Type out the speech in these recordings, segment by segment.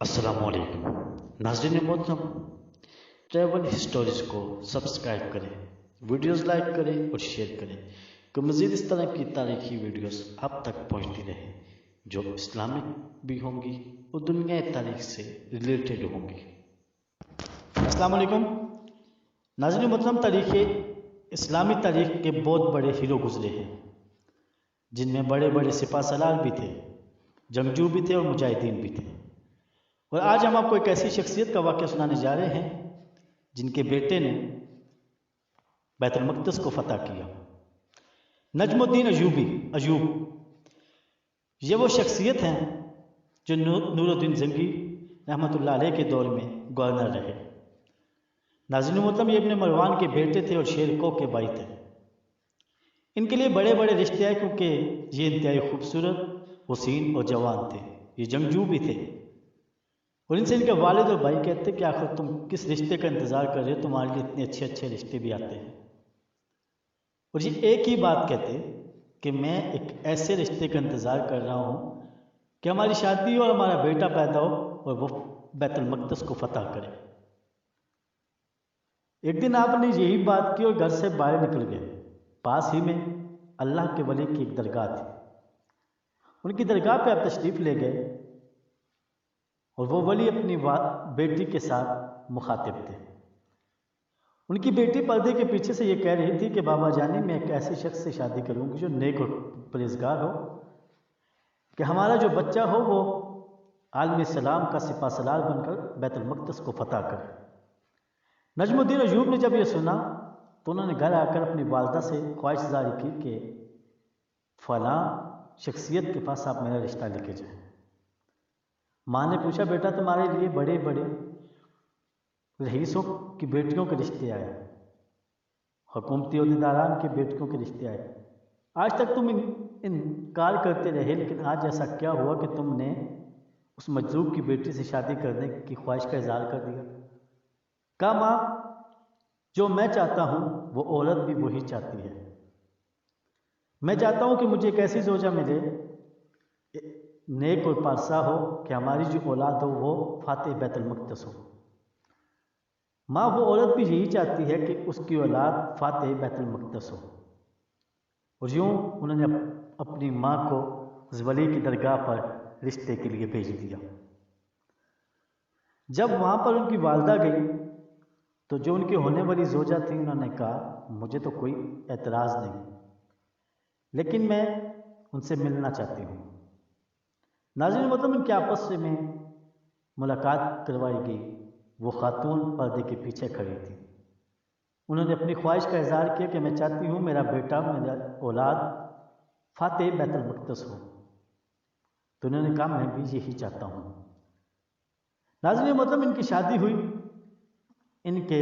السلام علیکم ناظرین محترم، ٹریول ہسٹوریز کو سبسکرائب کریں، ویڈیوز لائک کریں اور شیئر کریں کہ مزید اس طرح کی تاریخی ویڈیوز آپ تک پہنچتی رہیں جو اسلامک بھی ہوں گی اور دنیا تاریخ سے ریلیٹڈ ہوں گی۔ السلام علیکم ناظرین محترم، اسلامی تاریخ کے بہت بڑے ہیرو گزرے ہیں جن میں بڑے بڑے سپاہ سالار بھی تھے، جنگجو بھی تھے اور مجاہدین بھی تھے۔ اور آج ہم آپ کو ایک ایسی شخصیت کا واقعہ سنانے جا رہے ہیں جن کے بیٹے نے بیت المقدس کو فتح کیا۔ نجم الدین ایوب یہ وہ شخصیت ہیں جو نور الدین زنگی رحمۃ اللہ علیہ کے دور میں گورنر رہے۔ ناظرین محترم، یہ ابن مروان کے بیٹے تھے اور شیر کو کے بھائی تھے۔ ان کے لیے بڑے بڑے رشتے آئے کیونکہ یہ انتہائی خوبصورت، حسین اور جوان تھے۔ یہ جنگجو بھی تھے اور ان سے ان کے والد اور بھائی کہتے کہ آخر تم کس رشتے کا انتظار کر رہے ہو، تمہارے لیے اتنے اچھے اچھے رشتے بھی آتے ہیں۔ اور یہ ایک ہی بات کہتے کہ میں ایک ایسے رشتے کا انتظار کر رہا ہوں کہ ہماری شادی ہو اور ہمارا بیٹا پیدا ہو اور وہ بیت المقدس کو فتح کرے۔ ایک دن آپ نے یہی بات کی اور گھر سے باہر نکل گئے۔ پاس ہی میں اللہ کے ولی کی ایک درگاہ تھی، ان کی درگاہ پہ آپ تشریف لے گئے اور وہ ولی اپنی بیٹی کے ساتھ مخاطب تھے۔ ان کی بیٹی پردے کے پیچھے سے یہ کہہ رہی تھی کہ بابا جانی، میں ایک ایسے شخص سے شادی کروں گی جو نیک اور پرہیزگار ہو، کہ ہمارا جو بچہ ہو وہ عالم اسلام کا سپاہ سالار بن کر بیت المقدس کو فتح کرے۔ نجم الدین ایوب نے جب یہ سنا تو انہوں نے گھر آ کر اپنی والدہ سے خواہش ظاہر کی کہ فلاں شخصیت کے پاس آپ میرا رشتہ لے کے جائیں۔ ماں نے پوچھا، بیٹا تمہارے لیے بڑے بڑے رئیسوں کی بیٹیوں کے رشتے آئے، حکومتی عہدیداران کی بیٹیوں کے رشتے آئے، آج تک تم انکار کرتے رہے، لیکن آج ایسا کیا ہوا کہ تم نے اس مجذوب کی بیٹی سے شادی کرنے کی خواہش کا اظہار کر دیا؟ کہا، ماں، جو میں چاہتا ہوں وہ عورت بھی وہی چاہتی ہے۔ میں چاہتا ہوں کہ مجھے ایک ایسی زوجہ ملے، نیک اور پارسا ہو، کہ ہماری جو اولاد ہو وہ فاتح بیت المقدس ہو۔ ماں، وہ عورت بھی یہی چاہتی ہے کہ اس کی اولاد فاتح بیت المقدس ہو۔ اور یوں انہوں نے اپنی ماں کو اس ولی کی درگاہ پر رشتے کے لیے بھیج دیا۔ جب وہاں پر ان کی والدہ گئی تو جو ان کی ہونے والی زوجہ تھی، انہوں نے کہا، مجھے تو کوئی اعتراض نہیں، لیکن میں ان سے ملنا چاہتی ہوں۔ ناظرین محترم، ان کے آپس میں ملاقات کروائی گئی۔ وہ خاتون پردے کے پیچھے کھڑی تھی۔ انہوں نے اپنی خواہش کا اظہار کیا کہ میں چاہتی ہوں میرا بیٹا، میرا اولاد فاتح بیت المقدس ہو۔ تو انہوں نے کہا، میں بھی یہی چاہتا ہوں۔ ناظرین محترم، ان کی شادی ہوئی، ان کے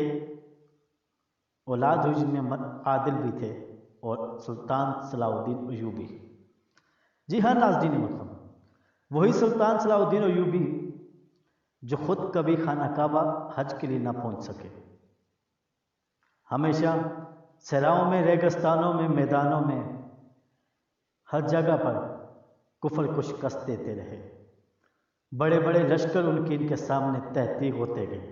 اولاد ہوئی جن میں عادل بھی تھے اور سلطان صلاح الدین ایوبی۔ جی ہاں ناظرین محترم، وہی سلطان صلاح الدین ایوبی جو خود کبھی خانہ کعبہ حج کے لیے نہ پہنچ سکے، ہمیشہ صحراؤں میں، ریگستانوں میں، میدانوں میں، ہر جگہ پر کفر کو شکست دیتے رہے۔ بڑے بڑے لشکر ان کے سامنے تحقیق ہوتے گئے۔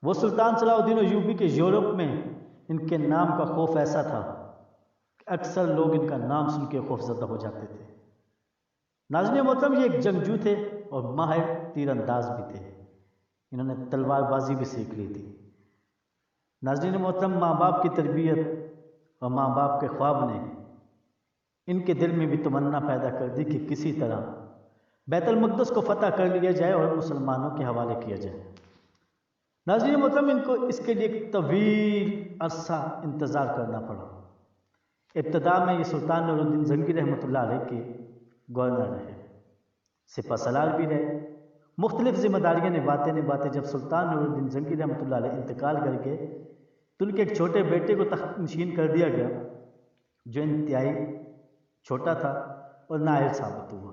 وہ سلطان صلاح الدین ایوبی کے یورپ میں ان کے نام کا خوف ایسا تھا کہ اکثر لوگ ان کا نام سن کے خوف زدہ ہو جاتے تھے۔ ناظرین محترم، یہ ایک جنگجو تھے اور ماہر تیر انداز بھی تھے۔ انہوں نے تلوار بازی بھی سیکھ لی تھی۔ ناظرین محترم، ماں باپ کی تربیت اور ماں باپ کے خواب نے ان کے دل میں بھی تمنا پیدا کر دی کہ کسی طرح بیت المقدس کو فتح کر لیا جائے اور مسلمانوں کے حوالے کیا جائے۔ ناظرین محترم، ان کو اس کے لیے ایک طویل عرصہ انتظار کرنا پڑا۔ ابتدا میں یہ سلطان نور الدین زنگی رحمۃ اللہ علیہ کے گورنر رہے، سپہ سالار بھی رہے، مختلف ذمہ داریاں نبھاتے جب سلطان نور الدین زنگی رحمۃ اللہ علیہ انتقال کر گئے تو ان کے ایک چھوٹے بیٹے کو تخت نشین کر دیا گیا، جو انتہائی چھوٹا تھا اور نااہل ثابت ہوا،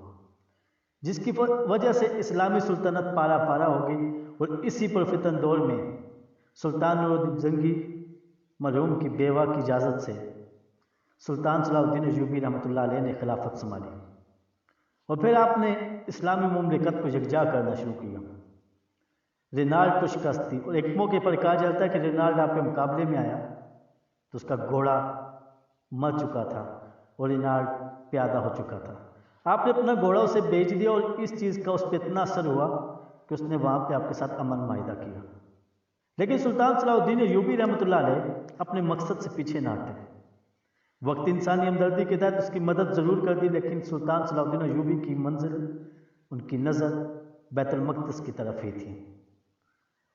جس کی وجہ سے اسلامی سلطنت پارا پارا ہو گئی۔ اور اسی پرفتن دور میں سلطان نور الدین زنگی مرحوم کی بیوہ کی اجازت سے سلطان صلاح الدین ایوبی رحمۃ اللہ علیہ نے خلافت سنبھالی اور پھر آپ نے اسلامی مملکت کو یکجا کرنا شروع کیا۔ رینالڈ کو شکست دی، اور ایک موقع پر کہا جاتا ہے کہ رینالڈ آپ کے مقابلے میں آیا تو اس کا گھوڑا مر چکا تھا اور رینالڈ پیادہ ہو چکا تھا۔ آپ نے اپنا گھوڑا اسے بیچ دیا اور اس چیز کا اس پہ اتنا اثر ہوا کہ اس نے وہاں پہ آپ کے ساتھ امن معاہدہ کیا۔ لیکن سلطان صلاح الدین ایوبی رحمۃ اللہ علیہ اپنے مقصد سے پیچھے نہ ہٹے۔ وقت انسانی ہمدردی کے تحت اس کی مدد ضرور کر دی، لیکن سلطان صلاح الدین ایوبی کی منزل، ان کی نظر بیت المقدس کی طرف ہی تھی،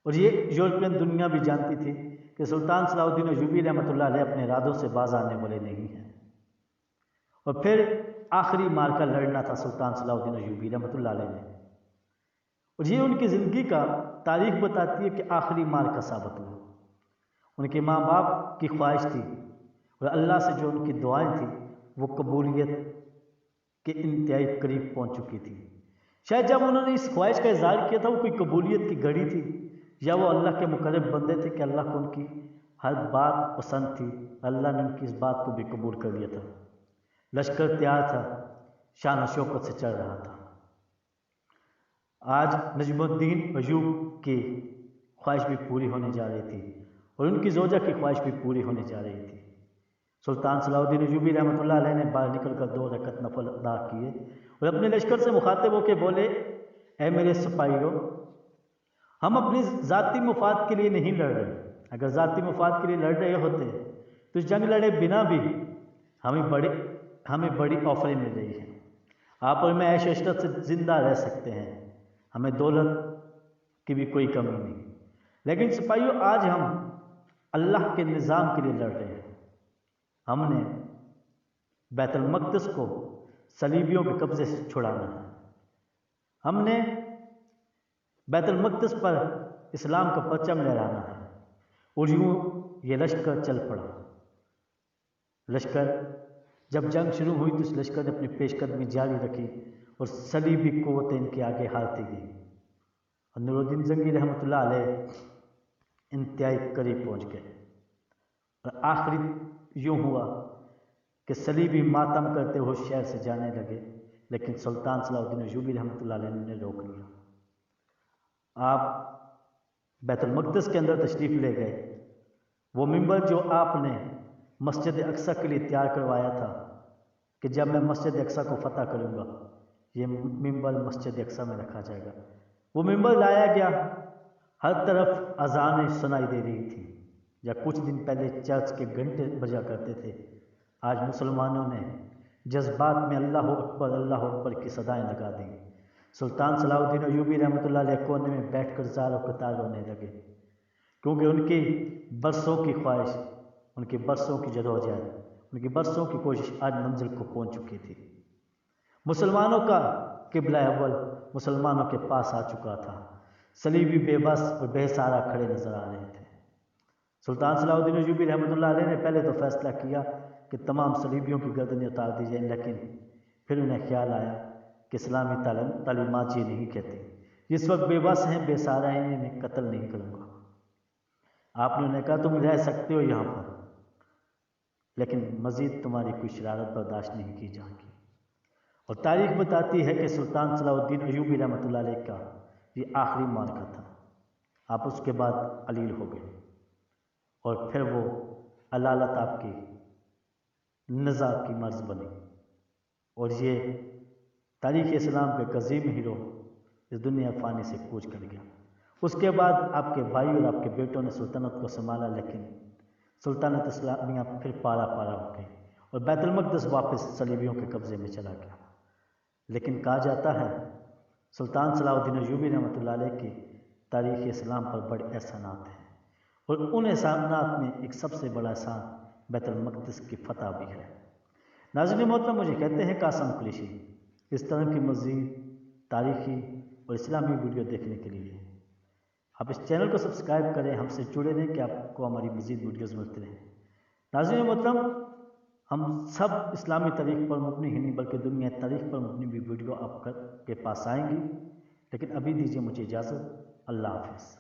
اور یہ یورپین دنیا بھی جانتی تھی کہ سلطان صلاح الدین ایوبی رحمۃ اللہ علیہ اپنے ارادوں سے باز آنے والے نہیں ہیں۔ اور پھر آخری مارکا لڑنا تھا سلطان صلاح الدین ایوبی رحمۃ اللہ علیہ نے، اور یہ ان کی زندگی کا تاریخ بتاتی ہے کہ آخری مارکا ثابت ہوا۔ ان کے ماں باپ کی خواہش تھی اور اللہ سے جو ان کی دعائیں تھیں وہ قبولیت کے انتہائی قریب پہنچ چکی تھی۔ شاید جب انہوں نے اس خواہش کا اظہار کیا تھا وہ کوئی قبولیت کی گھڑی تھی، یا وہ اللہ کے مقرب بندے تھے کہ اللہ کو ان کی ہر بات پسند تھی، اللہ نے ان کی اس بات کو بھی قبول کر لیا تھا۔ لشکر تیار تھا، شان و شوکت سے چل رہا تھا۔ آج نجم الدین ایوب کی خواہش بھی پوری ہونے جا رہی تھی اور ان کی زوجہ کی خواہش بھی پوری ہونے جا رہی تھی۔ سلطان صلاح الدین ایوبی رحمۃ اللہ علیہ نے باہر نکل کر 2 رکعت نفل ادا کیے اور اپنے لشکر سے مخاطب ہو کے بولے، اے میرے سپاہیوں، ہم اپنی ذاتی مفاد کے لیے نہیں لڑ رہے۔ اگر ذاتی مفاد کے لیے لڑ رہے ہوتے تو اس جنگ لڑے بنا بھی ہمیں بڑی آفریں مل رہی ہیں۔ آپ اور میں عیش و عشرت سے زندہ رہ سکتے ہیں، ہمیں دولت کی بھی کوئی کمی نہیں، لیکن سپاہیوں آج ہم اللہ کے نظام کے لیے لڑ رہے ہیں۔ ہم نے بیت المقدس کو صلیبیوں کے قبضے سے چھڑانا ہے، ہم نے بیت المقدس پر اسلام کا پرچم لہرانا ہے۔ اور یوں یہ لشکر چل پڑا۔ لشکر جب جنگ شروع ہوئی تو اس لشکر نے اپنی پیش قدمی جاری رکھی اور صلیبی قوتیں ان کے آگے ہارتی گئیں، اور نور الدین زنگی رحمۃ اللہ علیہ انتہائی قریب پہنچ گئے۔ اور آخری یوں ہوا کہ صلیبی ماتم کرتے ہوئے شہر سے جانے لگے، لیکن سلطان صلاح الدین ایوبی رحمۃ اللہ علیہ نے روک لیا۔ آپ بیت المقدس کے اندر تشریف لے گئے۔ وہ ممبر جو آپ نے مسجد اقصی کے لیے تیار کروایا تھا کہ جب میں مسجد اقصی کو فتح کروں گا یہ ممبر مسجد اقصی میں رکھا جائے گا، وہ ممبر لایا گیا۔ ہر طرف اذانیں سنائی دے رہی تھیں، یا کچھ دن پہلے چرچ کے گھنٹے بجا کرتے تھے، آج مسلمانوں نے جذبات میں اللہ اکبر کی صدائیں لگا دیں۔ سلطان صلاح الدین ایوبی رحمۃ اللہ علیہ کونے میں بیٹھ کر زار و قطار رونے لگے، کیونکہ ان کی برسوں کی خواہش، ان کی برسوں کی جدوجہد، ان کی برسوں کی کوشش آج منزل کو پہنچ چکی تھی۔ مسلمانوں کا قبلہ اول مسلمانوں کے پاس آ چکا تھا، صلیبی بے بس اور بے سہارا کھڑے نظر آ رہے تھے۔ سلطان صلاح الدین ایوبی رحمۃ اللہ علیہ نے پہلے تو فیصلہ کیا کہ تمام صلیبیوں کی گردنیں اتار دی جائیں، لیکن پھر انہیں خیال آیا کہ اسلامی تعلیمات یہ نہیں کہتے، جس وقت بے بس ہیں، بے سہارا ہیں، انہیں میں قتل نہیں کروں گا۔ آپ نے انہیں کہا تم رہ سکتے ہو یہاں پر، لیکن مزید تمہاری کوئی شرارت برداشت نہیں کی جائے گی۔ اور تاریخ بتاتی ہے کہ سلطان صلاح الدین ایوبی رحمۃ اللہ علیہ کا یہ آخری معرکہ تھا۔ آپ اس کے بعد علیل ہو گئے، اور پھر وہ علالت آپ کی نزا کی مرض بنی، اور یہ تاریخ اسلام کے عظیم ہیرو اس دنیا فانی سے کوچ کر گیا۔ اس کے بعد آپ کے بھائی اور آپ کے بیٹوں نے سلطنت کو سنبھالا، لیکن سلطنت اسلامیہ پھر پارا پارا ہو گئی اور بیت المقدس واپس صلیبیوں کے قبضے میں چلا گیا۔ لیکن کہا جاتا ہے سلطان صلاح الدین ایوبی رحمۃ اللہ علیہ کی تاریخ اسلام پر بڑے احسانات ہیں، اور ان احسانات میں ایک سب سے بڑا احسان بیت المقدس کی فتح بھی ہے۔ ناظرین محترم، مجھے کہتے ہیں قاسم قریشی۔ اس طرح کی مزید تاریخی اور اسلامی ویڈیو دیکھنے کے لیے آپ اس چینل کو سبسکرائب کریں، ہم سے جڑے رہیں کہ آپ کو ہماری مزید ویڈیوز ملتے رہیں۔ ناظرین محترم، ہم سب اسلامی تاریخ پر مبنی ہی نہیں بلکہ دنیا تاریخ پر مبنی بھی ویڈیو آپ کے پاس آئیں گی، لیکن ابھی دیجیے مجھے اجازت۔ اللہ حافظ۔